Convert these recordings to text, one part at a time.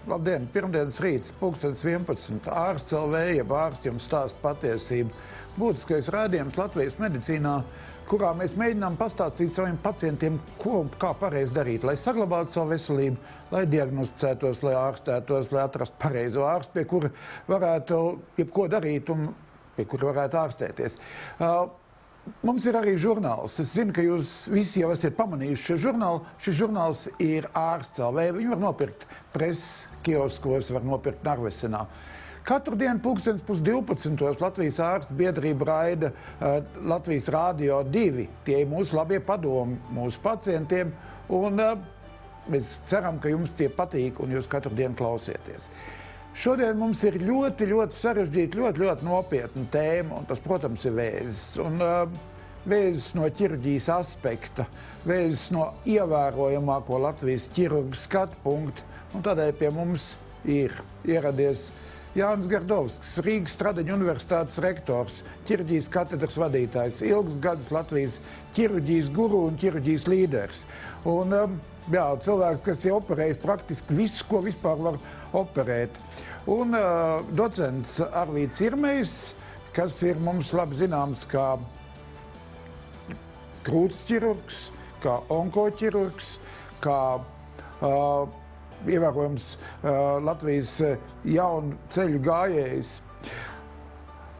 Labdien! Pirmdienas rīts, 11. Ārsts LV, jeb ārsts jums stāsta patiesību. Būtiskais raidījums Latvijas medicīnā, kurā mēs mēģinām pastāstīt saviem pacientiem, ko un kā pareizi darīt, lai saglabātu savu veselību, lai diagnosticētos, lai ārstētos, lai atrastu pareizo ārstu, pie kura varētu jebko darīt un pie kura varētu ārstēties. Mums ir arī žurnāls. Es zinu, ka jūs visi jau esat pamanījuši šo žurnālu. Šis žurnāls ir Ārsts LV. Viņu var nopirkt preses kioskos, var nopirkt Narvesenā. Katru dienu 11:12 Latvijas ārstu biedrība raida Latvijas Rādio 2. Tie ir mūsu labie padomi mūsu pacientiem. Un mēs ceram, ka jums tie patīk un jūs katru dienu klausieties. Šodien mums ir ļoti sarežģīta, ļoti nopietna tēma, un tas, protams, ir vēzis. Un vēzis no ķirurģijas aspekta, vēzis no ievērojamāko Latvijas ķirurgu skatu punktu, un tādēļ pie mums ir ieradies Jānis Gardovskis, Rīgas Stradiņu universitātes rektors, ķirurģijas katedras vadītājs, ilgus gadus Latvijas ķirurģijas guru un ķirurģijas līderis. Un, jā, cilvēks, kas ir operējis praktiski visu, ko vispār var operēt. Un docents Arvīts Irmejs, kas ir mums labi zināms kā krūts ķirurgs, kā onkoķirurgs, kā ievērojams Latvijas jaunu ceļu gājējs.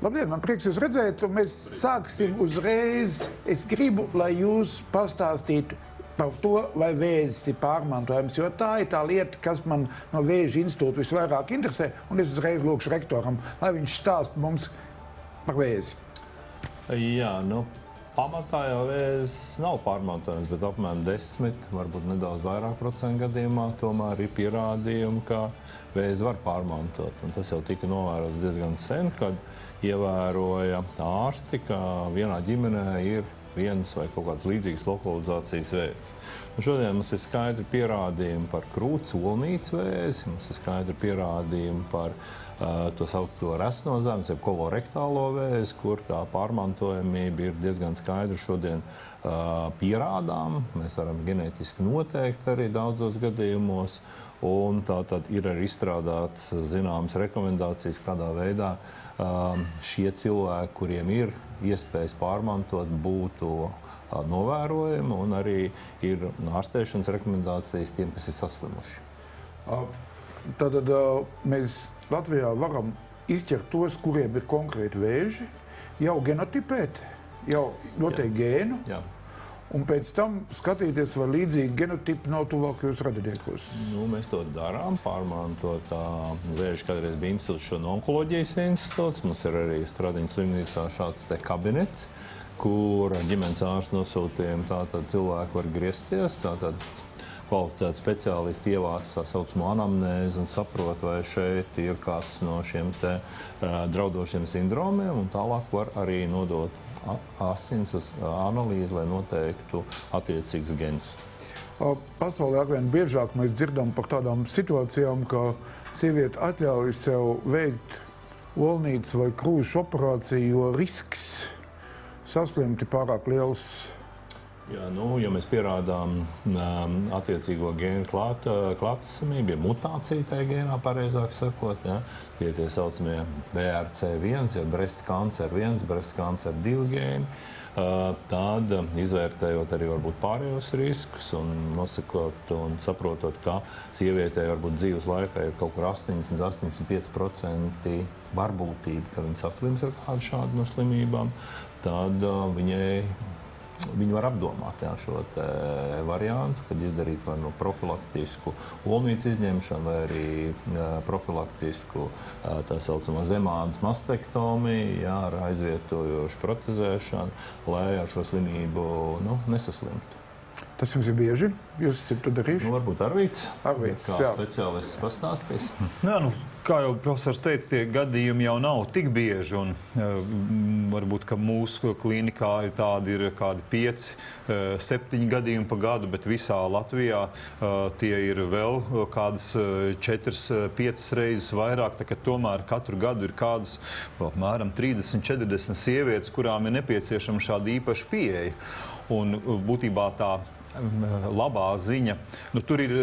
Labdien, man prieks jūs redzēt, un mēs sāksim uzreiz. Es gribu, lai jūs pastāstītu par to, vai vēzis ir pārmantojams, jo tā ir tā lieta, kas man no Vēža institūta visvairāk interesē, un es uzreiz lūkšu rektoram, lai viņš stāst mums par vēzi. Jā, pamatā jau vēzis nav pārmantojams, bet apmēram 10, varbūt nedaudz vairāk procentu gadījumā tomēr ir pierādījumi, ka vēzi var pārmantot. Un tas jau tika novērots diezgan sen, kad ievēroja ārsti, ka vienā ģimenē ir vienas vai kaut kādas līdzīgas lokalizācijas vēzis. Šodien mums ir skaidri pierādījumi par krūts olnītes vēzi, mums ir skaidri pierādījumi par to saukto resno zemes, jeb kolorektālo vēzi, kur tā pārmantojamība ir diezgan skaidri šodien pierādām. Mēs varam ģenētiski noteikt arī daudzos gadījumos, un tātad ir arī izstrādātas zināmas rekomendācijas, kādā veidā šie cilvēki, kuriem ir iespējas pārmantot, būtu novērojami, un arī ir ārstēšanas rekomendācijas tiem, kas ir saslimuši. Tātad mēs Latvijā varam izķert tos, kuriem ir konkrēti vēži, jau genotipēt, jau noteikti gēnu, un pēc tam skatīties, vai līdzīgi genotipi nav tuvākajos radiniekos. Mēs to darām, pārmantot Vēža kādreiz bija institūts, šo onkoloģijas institūts. Mums ir arī Stradiņu slimnīcā šāds te kabinets, kur ģimenes ārsts nosūtījumi tātad cilvēki var griezties, tātad kvalificēti speciālisti ievāc tā saucamo anamnēzi un saprot, vai šeit ir kāds no šiem te draudošiem sindromiem, un tālāk var arī nodot asins analīzi, lai noteiktu attiecīgs gens. Pasaulē arvien biežāk mēs dzirdam par tādām situācijām, ka sieviete atļauj sev veikt olnītes vai krūšu operāciju, jo risks saslimt ir pārāk liels. Jā, ja mēs pierādām attiecīgo gēnu klātesamību, ja mutācija tajā gēnā, pareizāk sakot, tie saucamie BRCA1, ja breast cancer 1, breast cancer 2 gēni, tad izvērtējot arī varbūt pārējos riskus un nosakot un saprotot, ka sievietē varbūt dzīves laikā ir kaut kur 80–85% varbūtība, ka viņa saslims ar kādu šādu no slimībām, tad viņi var apdomāt šo variantu, kad izdarīt vai profilaktisku olnītes izņemšanu vai arī profilaktisku tā saucamā zemādas mastektomiju, ar aizvietojošu protezēšanu, lai ar šo slimību nesaslimtu. Tas jums ir bieži? Jūs esat to darījuši? Varbūt Arvīts. Kā speciālists pastāstīs. Kā jau profesors teica, tie gadījumi jau nav tik bieži, un varbūt, ka mūsu klīnikā ir kādi 5–7 gadījumi pa gadu, bet visā Latvijā tie ir vēl kādas 4–5 reizes vairāk, tā ka tomēr katru gadu ir kādas apmēram 30–40 sievietes, kurām ir nepieciešama šāda īpaša pieeja. Un būtībā tā labā ziņa, tur ir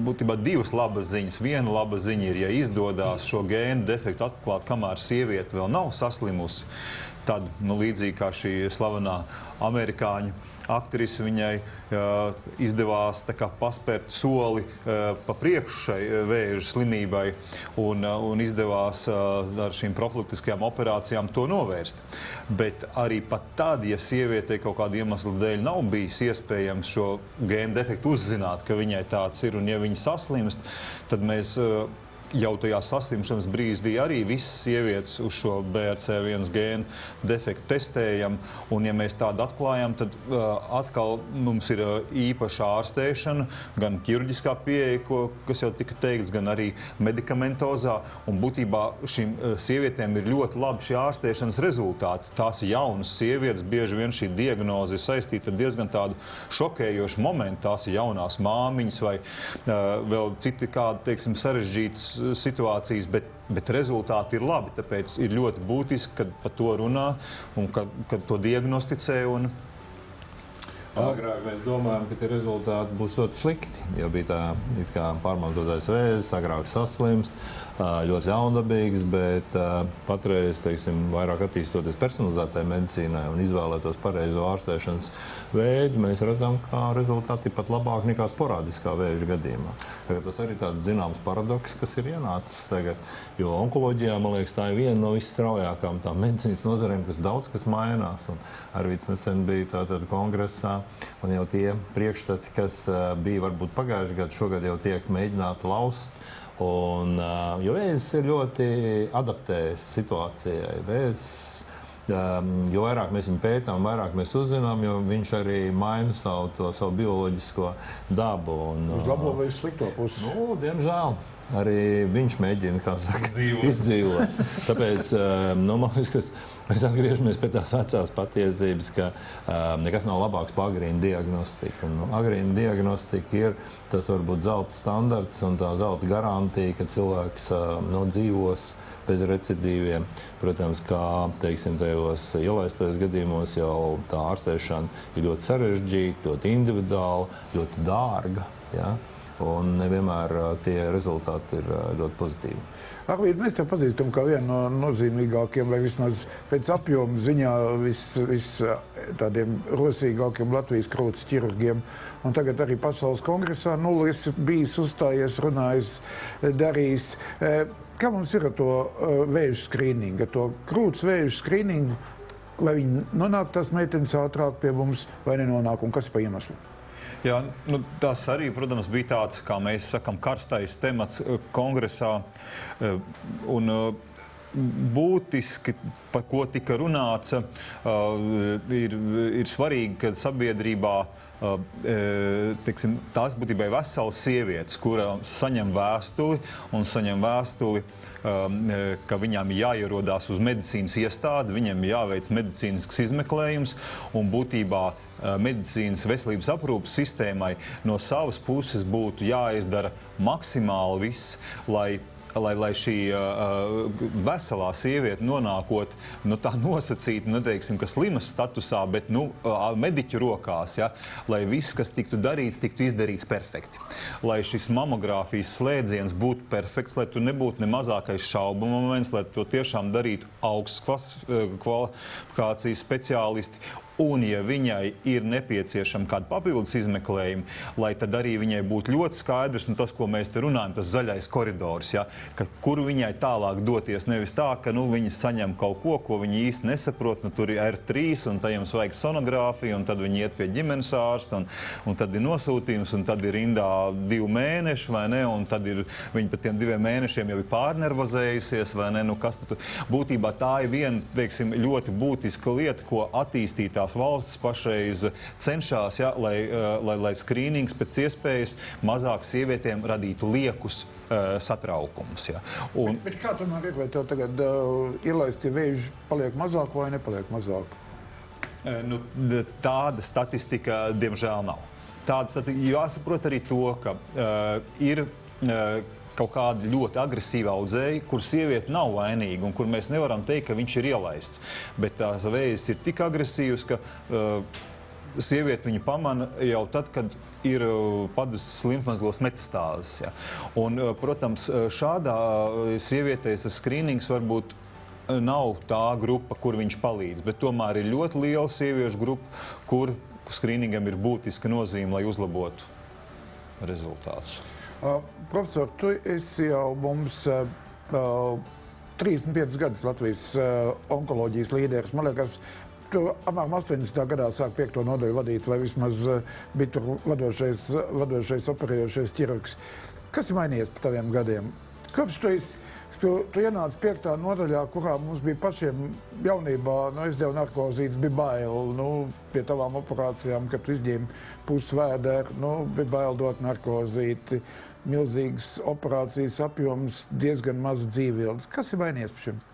būtībā divas labas ziņas. Viena laba ziņa ir, ja izdodas šo gēnu defektu atklāt, kamēr sieviete vēl nav saslimusi, tad, līdzīgi kā šī slavenā amerikāņu aktrise, viņai izdevās paspērt soli pa priekšu šai vēža slimībai un izdevās ar šīm profilaktiskajām operācijām to novērst. Bet arī pat tad, ja sievietei kaut kāda iemesla dēļ nav bijis iespējams šo gēnu defektu uzzināt, ka viņai tāds ir, un ja viņa saslimst, tad mēs jau tajā saslimšanas brīdī arī visas sievietes uz šo BRCA1 gēnu defektu testējam, un ja mēs tādu atklājam, tad atkal mums ir īpaša ārstēšana, gan ķirurģiskā pieeja, kas jau tika teikts, gan arī medikamentozā, un būtībā šīm sievietēm ir ļoti labi šie ārstēšanas rezultāti. Tās ir jaunas sievietes, bieži vien šī diagnoze ir saistīta ar diezgan tādu šokējošu momentu. Tās ir jaunās māmiņas vai vēl citi kādi, teiksim, sarežģītas situācijas, bet rezultāti ir labi. Tāpēc ir ļoti būtiski, kad par to runā un kad to diagnosticē. Agrāk mēs domājam, ka tie rezultāti būs ļoti slikti, jo bija tā it kā pārmantotais vēzis, agrāk saslimst, ļoti jaundabīgs, bet patreiz, teiksim, vairāk attīstoties personalizētai medicīnai un izvēlētos pareizo ārstēšanas veidu, mēs redzam, ka rezultāti ir pat labāk nekā sporādiskā vēža gadījumā. Tagad tas arī tāds zināms paradoks, kas ir ienācis tagad, jo onkoloģijā, man liekas, tā ir viena no visstraujākām tām medicīnas nozarēm, kas daudz kas mainās. Un Arvīts nesen bija tātad kongresā, un jau tie priekšstati, kas bija varbūt pagājuši gadu, šogad jau tiek mēģināti laust. Jo vēzis ir ļoti adaptējis situācijai. Vēzis, jo vairāk mēs viņu pētām, vairāk mēs uzzinām, jo viņš arī maina savu bioloģisko dabu. Uz labo vai uz slikto pusi? Diemžēl. Arī viņš mēģina, kā saka, izdzīvot. Tāpēc, man liekas, mēs atgriežamies pie tās vecās patiesības, ka nekas nav labāks par agrīnu diagnostiku. Agrīna diagnostika ir tas varbūt zelta standarts un tā zelta garantija, ka cilvēks dzīvos bez recidīviem. Protams, kā, teiksim, tajos ielaistajos gadījumos jau tā ārstēšana ir ļoti sarežģīta, ļoti individuāla, ļoti dārga. Ja? Un nevienmēr tie rezultāti ir ļoti pozitīvi. Arvīd, mēs tev pazīstam kā vienu no nozīmīgākiem, vai vismaz pēc apjoma ziņā tādiem rosīgākiem Latvijas krūts ķirurgiem. Un tagad arī Pasaules kongresā esi bijis, uzstājies, runājis, darījis. Kā mums ir ar to vēžu skrīningu, ar to krūts vēžu skrīningu, lai viņi nonāk tās meitenes ātrāk pie mums vai nenonāk, un kas pa iemeslu? Jā, tas arī, protams, bija tāds, kā mēs sakam, karstais temats kongresā. Un būtiski, par ko tika runāts, ir svarīgi, ka sabiedrībā tās būtībā ir veselas sievietes, kura saņem vēstuli ka viņām jāierodās uz medicīnas iestādi, viņiem jāveic medicīnisks izmeklējums, un būtībā medicīnas veselības aprūpes sistēmai no savas puses būtu jāizdara maksimāli viss, lai šī veselā sieviete nonākot, tā nosacīta, neteiksim, ka slimas statusā, bet, mediķu rokās, ja, lai viss, kas tiktu darīts, tiktu izdarīts perfekti. Lai šis mamogrāfijas slēdziens būtu perfekts, lai tur nebūtu ne mazākais šaubu moments, lai to tiešām darītu augstas kvalifikācijas speciālisti. Un, ja viņai ir nepieciešama kāda papildus izmeklējuma, lai tad arī viņai būtu ļoti skaidrs, tas, ko mēs te runājam, tas zaļais koridors, ja, ka kur viņai tālāk doties, nevis tā, ka viņa saņem kaut ko viņa īsti nesaprot, tur ir R3, un tad jums vajag sonogrāfiju, un tad viņi iet pie ģimenes ārsta, un tad ir nosūtījums, un tad ir rindā 2 mēneši, vai ne, un tad viņi pat tiem 2 mēnešiem jau ir pārnervozējusies, vai ne, kas tad būtībā tā ir viena, teiksim, ļoti būtiska lieta, ko attīstītā valsts pašreiz cenšas, ja, lai skrīnings pēc iespējas mazāk sievietēm radītu liekus satraukumus. Ja. Bet kā tomēr ir, vai tev tagad ielaistie vēži paliek mazāk vai nepaliek mazāk? Tāda statistika, diemžēl, nav. Jāsaprot arī to, ka ir kaut kādi ļoti agresīvi audzēji, kur sieviete nav vainīga un kur mēs nevaram teikt, ka viņš ir ielaists. Bet tās vēzis ir tik agresīvs, ka sieviete viņu pamana jau tad, kad ir padusas limfmazglos metastāzes. Ja. Un, protams, šādā sievietei skrīnings varbūt nav tā grupa, kur viņš palīdz, bet tomēr ir ļoti liela sieviešu grupa, kur skrīningam ir būtiska nozīme, lai uzlabotu rezultātus. Profesor, tu esi jau mums 35 gadus Latvijas onkoloģijas līderis. Man liekas, tu apmēram 80. gadā sāk 5. nodaļu vadīt, vai vismaz bija tur vadošais operējošais ķirurgs. Kas ir mainījies par taviem gadiem? Kāpēc tu ienāci 5. nodaļā, kurā mums bija pašiem jaunībā, es devu narkozītes, bija bail, pie tavām operācijām, kad tu izģīmi pusvēderu, bija bail dot narkozīti, milzīgas operācijas apjoms, diezgan maz dzīvības. Kas ir mainījies par šiem?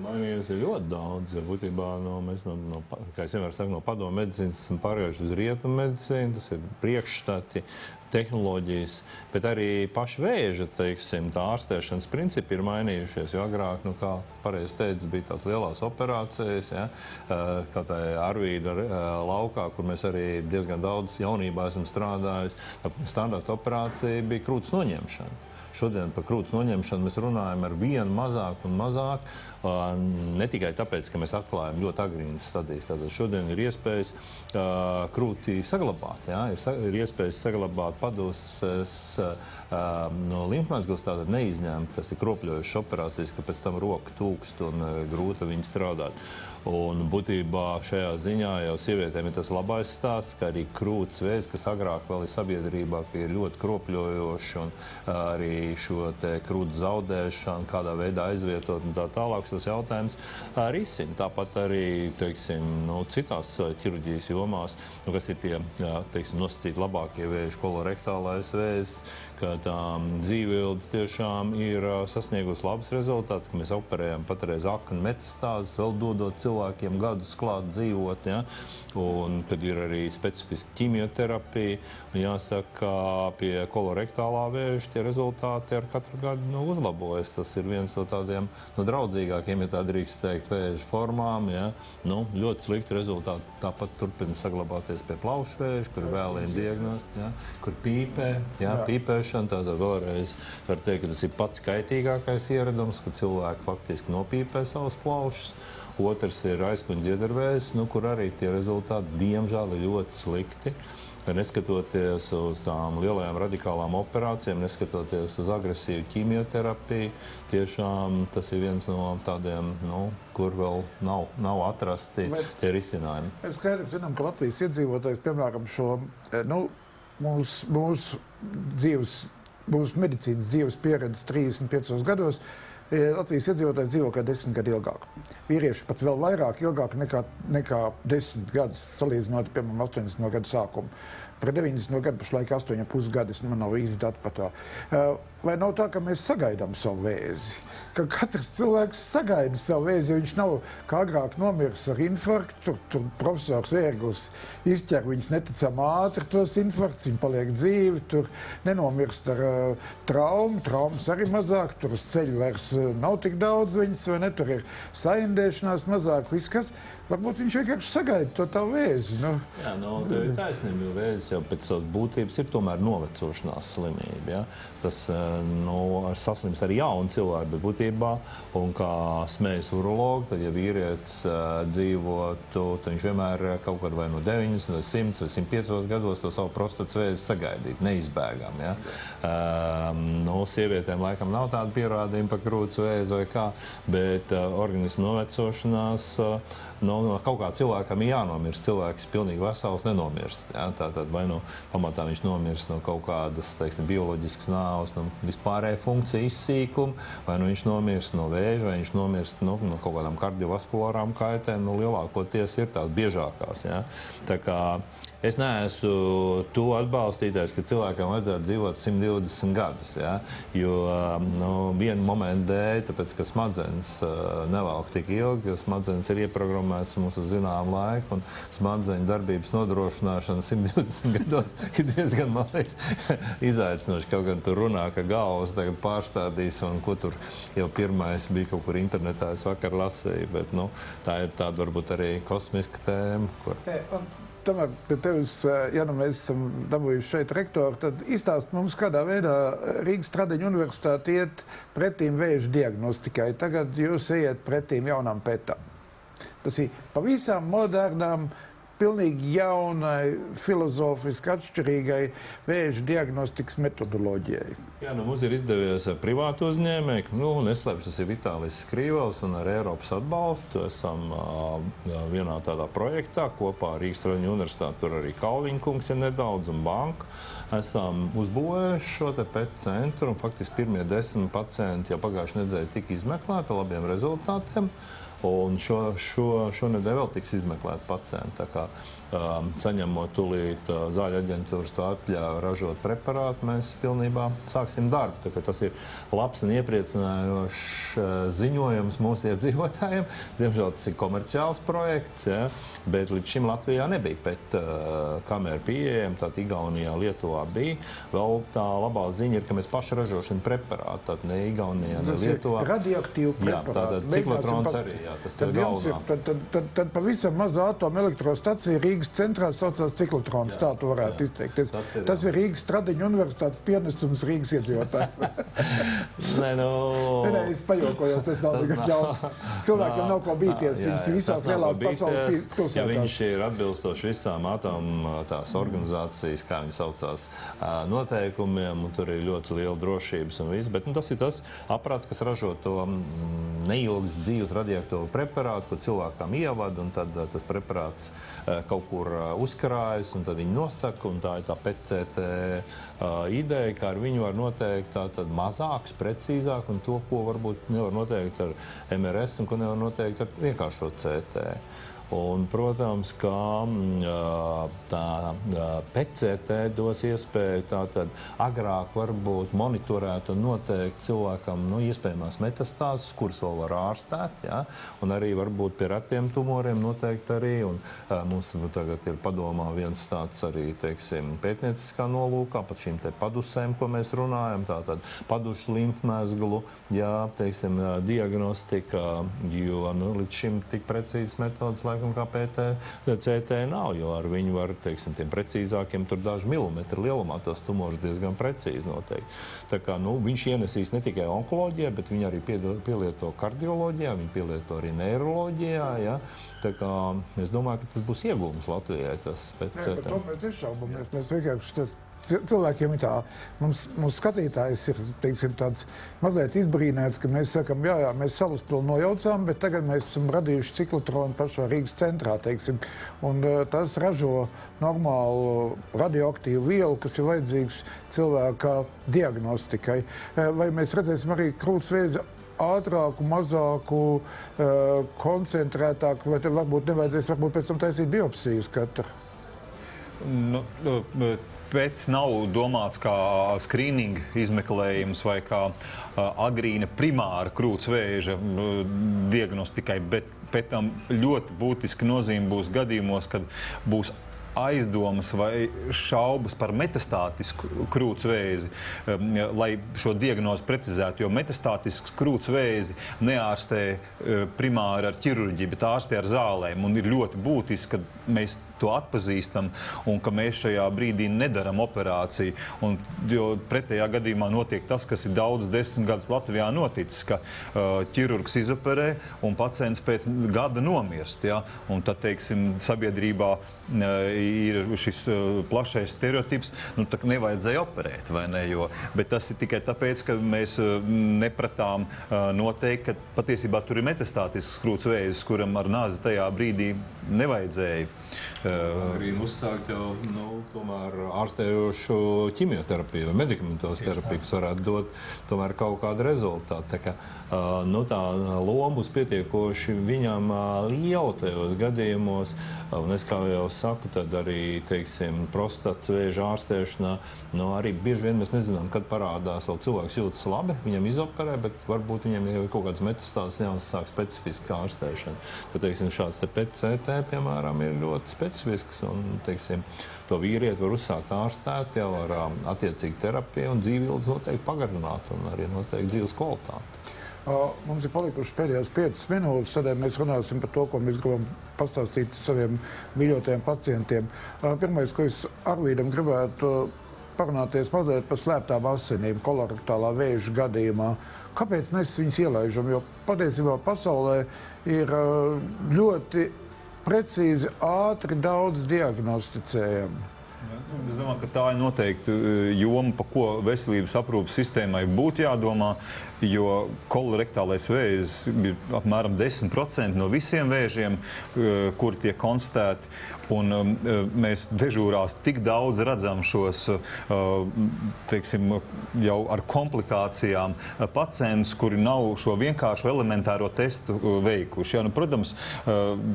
Mainījies ir ļoti daudz. Būtībā mēs, kā es vienmēr saku, no padomu medicīnas esam pārējuši uz rietumu medicīnu, tas ir priekšstati, tehnoloģijas, bet arī paši vēža, teiksim, tā ārstēšanas principi ir mainījušies, jo agrāk, kā pareizi teica, bija tās lielās operācijas, ja, kā tā Arvīda laukā, kur mēs arī diezgan daudz jaunībā esam strādājis, standarta operācija bija krūts noņemšana. Šodien par krūts noņemšanu mēs runājam ar vienu mazāk un mazāk, ne tikai tāpēc, ka mēs atklājam ļoti agrīnas stadijas. Tātad šodien ir iespējas krūtī saglabāt, ja? Ir iespējas saglabāt paduses no limfmazgles, tātad neizņemt, tas ir kropļojušas operācijas, ka pēc tam roka tūkst un grūti viņi strādāt. Un būtībā šajā ziņā jau sievietēm ir tas labais stāsts, ka arī krūts vēzis, kas agrāk vēl ir sabiedrībā, ka ir ļoti kropļojoši un arī šo te krūts zaudēšanu, kādā veidā aizvietot un tā tālāk šos jautājumus risina. Tāpat arī, teiksim, citās ķirurģijas jomās, kas ir tie, teiksim, nosacīti labākie vēži, kolorektālais vēzis, ka tā dzīvības tiešām ir sasniegusi labs rezultāts, ka mēs operējam patreiz aknu metastāzes, vēl dodot cilvēkiem gadus klāt dzīvot, ja? Un kad ir arī specifiska ķimioterapija, un jāsaka, pie kolorektālā vēža tie rezultāti ar katru gadu uzlabojas. Tas ir viens no tādiem draudzīgākiem, ja tā drīkst teikt, vēža formām, ja? Ļoti slikti rezultāti tāpat turpina saglabāties pie plaušu vēža, kur vēlēna diagnosti, ja? Kur pīpē, ja? Pīpēšana, tātad vēlreiz var teikt, ka tas ir pats kaitīgākais ieradums, ka cilvēki faktiski nopīpē savus plaušus. Otrs ir aizkuņa dziedarvēzis, kur arī tie rezultāti, diemžēl, ir ļoti slikti. Neskatoties uz tām lielajām radikālām operācijām, neskatoties uz agresīvu ķimioterapiju, tiešām tas ir viens no tādiem, kur vēl nav atrasti tie risinājumi. Mēs skaidri zinām, ka Latvijas iedzīvotājs, piemēram, šo mūsu medicīnas dzīves pieredzi 35 gados, Latvijas iedzīvotājs dzīvo kā 10 gadu ilgāk. Vīrieši pat vēl vairāk ilgāk nekā 10 gadus, salīdzinot, piemēram, 80. gadu sākumu. Par 90. gadu pašlaik 8,5 gadus, man nav īsti dati par to. Vai nav tā, ka mēs sagaidām savu vēzi? Ka katrs cilvēks sagaida savu vēzi, jo viņš nav kā agrāk nomirs ar infarktu, tur profesors Ērglis izķer viņus neticam ātri tos infarktus, viņi paliek dzīvi, tur nenomirst ar traumas arī mazāk, tur uz ceļu vairs nav tik daudz viņas, vai ne, tur ir saindēšanās mazāk, viss kas. Varbūt viņš vienkārši sagaida to tā vēzi. Jā, tev ir taisnība, jo vēzis jau pēc savas būtības ir tomēr novecošanās slimība. Ja? Tas saslims arī jauni cilvēki, bet būtībā, un kā smējas urologi, tad, ja vīrietis dzīvotu, tad viņš vienmēr kaut kad vai no 90, vai 100, vai 105 gados to savu prostatas vēzi sagaidīt, neizbēgam. Ja? Sievietēm laikam nav tāda pierādījuma par krūts vēzi vai kā, bet organismu novecošanās kaut kā cilvēkam ir jānomirst. Cilvēks pilnīgi vesels nenomirst. Ja? Tātad vai pamatā viņš nomirst no kaut kādas, teiksim, bioloģiskas nāves, no vispārēja funkcija izsīkuma, vai viņš nomirst no vēža, vai viņš nomirst no kaut kādām kardiovaskulārām kaitēm, lielākoties ir tās biežākās. Ja? Tā kā es neesmu to atbalstītājs, ka cilvēkam vajadzētu dzīvot 120 gadus, ja? Jo vienu momentu dēļ, tāpēc, ka smadzenes nevelk tik ilgi, jo smadzenes ir ieprogrammētas mums uz zināmu laiku, un smadzeņu darbības nodrošināšana 120 gados ir diezgan, man liekas, izaicinoši. Kaut gan tur runā, ka galvas tagad pārstādīs, un ko tur jau pirmais bija kaut kur internetā, es vakar lasīju, bet tā ir tāda varbūt arī kosmiska tēma, kur... tomēr pie tevis, ja nu mēs esam dabūjuši šeit rektoru, tad izstāst mums, kādā veidā Rīgas Tradiņu universitāte iet pretīm vēža diagnostikai. Tagad jūs iet pretīm jaunām pētām. Tas ir pavisam modernām, pilnīgi jaunai, filozofiski atšķirīgai vēža diagnostikas metodoloģijai. Jā, nu mums ir izdevies ar privātu uzņēmēju, neslēpšu, tas ir Vitālijs Skrīvels un ar Eiropas atbalstu. Esam vienā tādā projektā kopā ar Rīgas Tradiņu universitāti, tur arī Kalviņkungs ir nedaudz un banka. Esam uzbūvējuši šo te PET centru un faktiski pirmie 10 pacienti jau pagājušajā nedēļā tika izmeklēti labiem rezultātiem. Un šonedēļ vēl tiks izmeklēti pacienti. Tā kā saņemot tūlīt zāļu aģentūras to atļauju ražot preparātu, mēs pilnībā sāksim darbu. Tā kā tas ir labs un iepriecinājošs ziņojums mūsu iedzīvotājiem. Diemžēl tas ir komerciāls projekts, ja, bet līdz šim Latvijā nebija PET kameru pieejama, tātad Igaunijā, Lietuvā bija. Vēl tā labā ziņa ir, ka mēs paši ražošam preparātu, tātad ne Igaunijā, ne Lietuvā. Radioaktīvu preparātu. Jā, tātad ciklotrons arī, jā, tas ir galvenā. Tad pavisam maza atomelektrostacija Rīgas centrā saucās ciklotrons, tā tu varētu izteikt. Tas ir Rīgas Tradiņu universitātes pienesums Rīgas iedzīvotājiem. Nē, es pajokojos, tas nav nekas ļauns. Cilvēkiem nav ko bīties, viņas visās lielās pasaules pilsētās. Ja viņš ir atbilstoši visām tās organizācijas, kā viņi saucās, noteikumiem, un tur ir ļoti liela drošības un viss, bet tas ir tas aparāts, kas ražo to neilgas dzīves radioaktīvu preparātu, ko cilvēkam ievada, un tad tas preparāts kaut kur uzkarājas, un tad viņi nosaka, un tā ir tā PET-CT ideja, kā ar viņu var noteikt tātad mazāks, precīzāk, un to, ko varbūt nevar noteikt ar MRS, un ko nevar noteikt ar vienkāršo CT. Un, protams, ka tā PET-CT dos iespēju tātad agrāk varbūt monitorēt un noteikt cilvēkam iespējamās metastāzes, kuras vēl var ārstēt, ja? Un arī varbūt pie retiem tumoriem noteikti arī. Un mums tagad ir padomā viens tāds arī, teiksim, pētnieciskā nolūkā, pat šīm te padusēm, ko mēs runājam, tātad padušu limfmezglu, ja, teiksim, diagnostika, jo līdz šim tik precīzas metodas, kā CT nav, jo ar viņu var, teiksim, tiem precīzākiem tur daži milimetri lielumā tos tumorus diezgan precīzi noteikti. Tā kā, viņš ienesīs ne tikai onkoloģijā, bet viņi arī pielieto kardioloģijā, viņi pielieto arī neiroloģijā, ja. Tā kā es domāju, ka tas būs iegūms Latvijai, tas PET-CT. Nē, par to mēs nešaubamies, mēs vienkārši cilvēkiem ir tā, mums skatītājs ir, teiksim, tāds mazliet izbrīnēts, ka mēs sakam, jā, mēs Salaspili nojaucām, bet tagad mēs esam radījuši ciklotronu pašā Rīgas centrā, teiksim, un tas ražo normālu radioaktīvu vielu, kas ir vajadzīgs cilvēka diagnostikai. Vai mēs redzēsim arī krūtsvēzi ātrāku, mazāku, koncentrētāku, vai te varbūt nevajadzēs pēc tam taisīt biopsijas katru? Pēc nav domāts kā skrīninga izmeklējums vai kā agrīna primāra krūtsvēža diagnostikai, bet pēc tam ļoti būtiski nozīme būs gadījumos, kad būs aizdomas vai šaubas par metastātisku krūtsvēzi, lai šo diagnozi precizētu, jo metastātisks krūtsvēzi neārstē primāri ar ķirurģiju, bet ārstē ar zālēm. Un ir ļoti būtiski, ka mēs to atpazīstam un ka mēs šajā brīdī nedaram operāciju. Un, jo pretējā gadījumā notiek tas, kas ir daudz 10 gadus Latvijā noticis, ka ķirurgs izoperē un pacients pēc gada nomirst. Ja? Un tad, teiksim, sabiedrībā ir šis plašais stereotips, tā nevajadzēja operēt, vai ne? Bet tas ir tikai tāpēc, ka mēs nepratām noteikt, ka patiesībā tur ir metastātisks krūtsvēzis, kuram ar nāzi tajā brīdī nevajadzēja. Arī uzsākt jau tomēr ārstējošu ķimioterapiju vai medikamentos terapiju, kas varētu dot tomēr kaut kādu rezultātu. Tā kā tā loma būs pietiekoši viņam liela tajos gadījumos, un es kā jau saku, tad arī, teiksim, prostatas vēža ārstēšanā, arī bieži vien mēs nezinām, kad parādās vēl cilvēks jūtas labi, viņam izoperē, bet varbūt viņam jau ir kaut kāds metastāzes jāsāk specifiska ārstēšana. Tad, teiksim, šāds te PET-CT, piemēram, ir ļoti specifisks, un, teiksim, to vīrieti var uzsākt ārstēt jau ar attiecīgu terapiju un dzīvi ilgi noteikti pagarināt un arī noteikti dzīves kvalitāti. Mums ir palikušas pēdējās 5 minūtes, tad mēs runāsim par to, ko mēs gribam pastāstīt saviem mīļotajiem pacientiem. Pirmais, ko es Arvīdam gribētu parunāties mazliet par slēptām asinīm kolorektālā vēža gadījumā. Kāpēc mēs viņus ielaižam? Jo patiesībā pasaulē ir ļoti precīzi, ātri daudz diagnosticējami. Es domāju, ka tā ir noteikti joma, pa ko veselības aprūpes sistēmai būtu jādomā, jo kolorektālais vēzis ir apmēram 10% no visiem vēžiem, kuri tiek konstatēti. Un mēs dežūrās tik daudz redzam šos, teiksim, jau ar komplikācijām pacientus, kuri nav šo vienkāršo elementāro testu veikuši. Ja, nu, protams,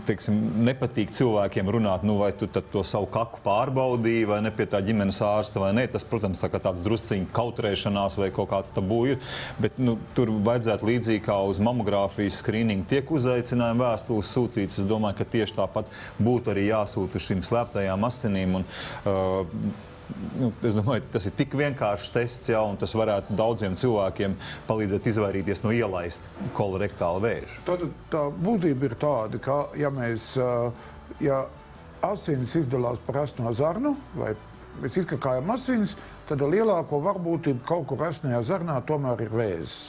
teiksim, nepatīk cilvēkiem runāt, nu, vai tu tad to savu kaku pārbaudīji, vai ne pie tā ģimenes ārsta, vai ne. Tas, protams, tā kā tāds drusciņu kautrēšanās vai kaut kāds tabū ir, bet nu, tur vajadzētu līdzīgi kā uz mamogrāfijas skrīningu tiek uzaicinājumi vēstules sūtīts. Es domāju, ka tieši tāpat būtu arī jāsūt uz šīm slēptajām asinīm. Un, es domāju, tas ir tik vienkāršs tests, un tas varētu daudziem cilvēkiem palīdzēt izvairīties no ielaist kolorektāla vēža. Tad tā būtība ir tāda, ka ja asins izdalās par asno zarnu, vai mēs izkakājam asins, tad ar lielāko varbūtību kaut kur asnajā zarnā tomēr ir vēzis.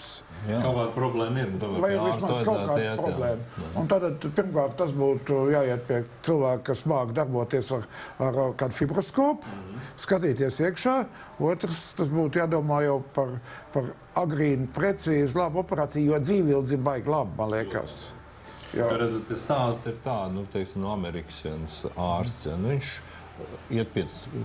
Kaut kāda problēma ir. Vai vismaz kaut kāda problēma. Un tad pirmkārt tas būtu jāiet pie cilvēka, kas māk darboties ar kādu fibroskopu, skatīties iekšā. Otrs, tas būtu jādomā jau par agrīnu, precīzu, labu operāciju, jo dzīvildzi baigi labi, man liekas. Redzat, tas stāsts ir tā, nu, teiksim, no Amerikas viens ārsts, viņš iet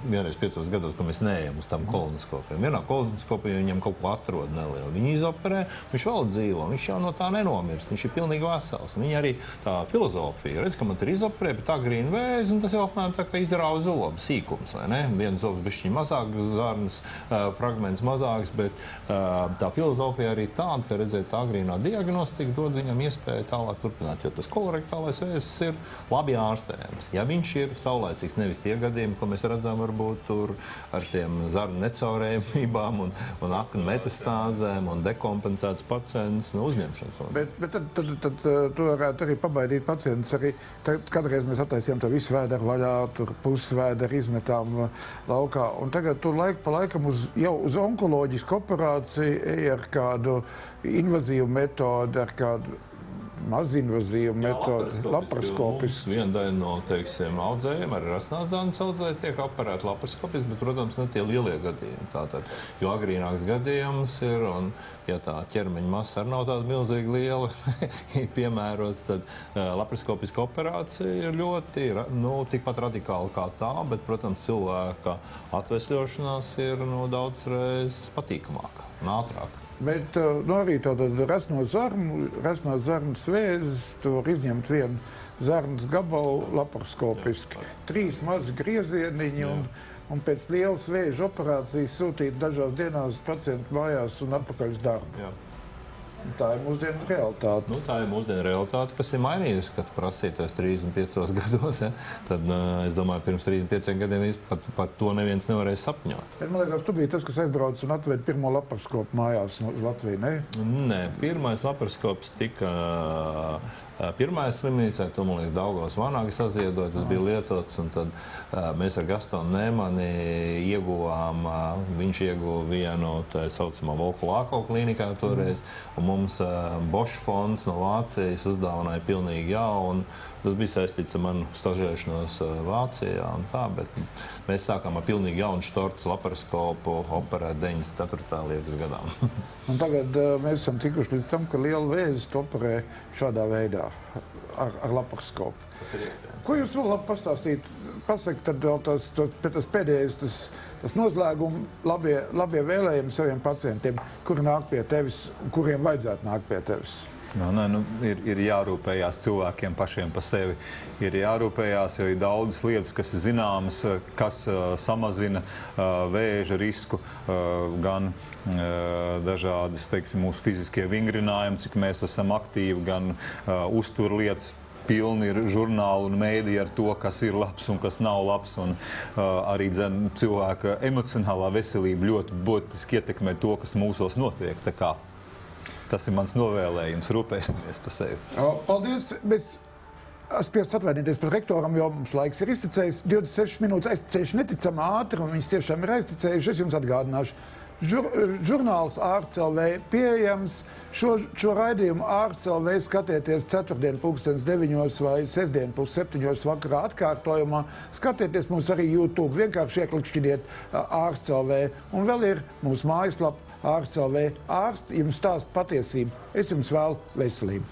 vienreiz 5 gados, ka mēs neejam uz tām kolonoskopiem. Vienā kolonoskopī viņam kaut ko atrod nelielu. Viņi izoperē, viņš vēl dzīvo, viņš jau no tā nenomirst, viņš ir pilnīgi vesels. Viņa arī tā filozofija, redz, ka man ir izoperē, bet agrīna vēzi, un tas jau apmēram tā kā izrauj zobu, sīkums, vai ne? Viens zobs bišķiņ mazāk, zarnas fragments mazāks, bet tā filozofija arī tāda, ka redzēt, tā agrīnā diagnostika dod viņam iespēju tālāk turpināt, jo tas kolorektālais vēzis ir labi ārstējams. Ja viņš ir saulaicīgs, nevis tie gadījumi, ko mēs redzam varbūt tur ar tiem zarnu necaurējumībām un aknu metastāzēm un dekompensēts pacients no uzņemšanas. Bet tad tu varētu arī pabaidīt pacientus. Arī kādreiz mēs attaisījām to visu vēderu vaļā, tur pusvēderu izmetām laukā. Un tagad tu laiku pa laikam jau uz onkoloģisku operāciju ej ar kādu invazīvu metodu, ar kādu mazinvazīvu metodu, laparoskopisku. Viena daļa no, teiksim, audzējiem, arī rasnās zarnas audzēji tiek operēti laparoskopiski, bet, protams, ne tie lielie gadījumi. Tātad, jo agrīnāks gadījums ir, un ja tā ķermeņa masa arī nav tāda milzīgi liela, piemērots, tad laparoskopiska operācija ir ļoti, tikpat radikāla kā tā, bet, protams, cilvēka atvesļošanās ir daudzreiz patīkamāka un ātrāka. Bet arī tātad rasno zarnas vēzis, tu var izņemt vienu zarnas gabalu laparoskopiski. 3 mazi griezieniņi un pēc lielas vēža operācijas sūtīt dažās dienās pacientu mājās un atpakaļ uz darbu. Jā. Tā ir mūsdienu realitāte. Tā ir mūsdienu realitāte, kas ir mainījusi, kad prasīties 35 gados. Ja? Tad, es domāju, pirms 35 gadiem par to neviens nevarēja sapņot. Bet, man liekas, tu biji tas, kas aizbrauc un atved pirmo laparoskopu mājās uz Latviju, ne? Nē, pirmais laparoskops tika pirmajā slimnīcā, to, man liekas, Daugavas Vanagi saziedoja, tas bija lietots, un tad mēs ar Gastonu Nēmani ieguvām, viņš ieguva vienu, tā saucamā Volku Lāko klīnikā toreiz, un mums Bosch fonds no Vācijas uzdāvināja pilnīgi jaunu. Tas bija saistīts ar manu stažēšanos Vācijā un tā, bet mēs sākām ar pilnīgi jaunu štorts laparoskopu operēt 94. liekas gadā. Un tagad mēs esam tikuši līdz tam, ka liela vēzis operē šādā veidā ar laparoskopu. Ko jūs vēl labi pastāstīt? Pasaki, tad vēl tas pēdējais, tas noslēguma labie vēlējumi saviem pacientiem, kuri nāk pie tevis, kuriem vajadzētu nākt pie tevis. Ir jārūpējās cilvēkiem pašiem pa sevi. Ir jārūpējās, jo ir daudzas lietas, kas ir zināmas, kas samazina vēža risku, gan dažādas, teiksim, mūsu fiziskie vingrinājumi, cik mēs esam aktīvi, gan uzturlietas. Pilni ir žurnāli un mēdī ar to, kas ir labs un kas nav labs. Un arī cilvēka emocionālā veselība ļoti būtiski ietekmē to, kas mūsos notiek. Tā kā Tas ir mans novēlējums, rūpēsimies par sevi. Paldies! Es spiestu atvainoties par rektoram, jo mums laiks ir iztecējis. 26 minūtes aiztecējuši neticami ātri, un viņas tiešām ir aiztecējuši. Es jums atgādināšu. Žurnāls Ārsts LV pieejams. Šo raidījumu Ārsts LV skatieties ceturtdien 9:00 vai sestdien 7:30 vakarā atkārtojumā. Skatieties mūs arī YouTube. Vienkārši ieklikšķiniet Ārsts LV. Un vēl ir mūsu mājaslapa Ārsts LV. Ārsti jums stāsta patiesību. Es jums vēlu veselību.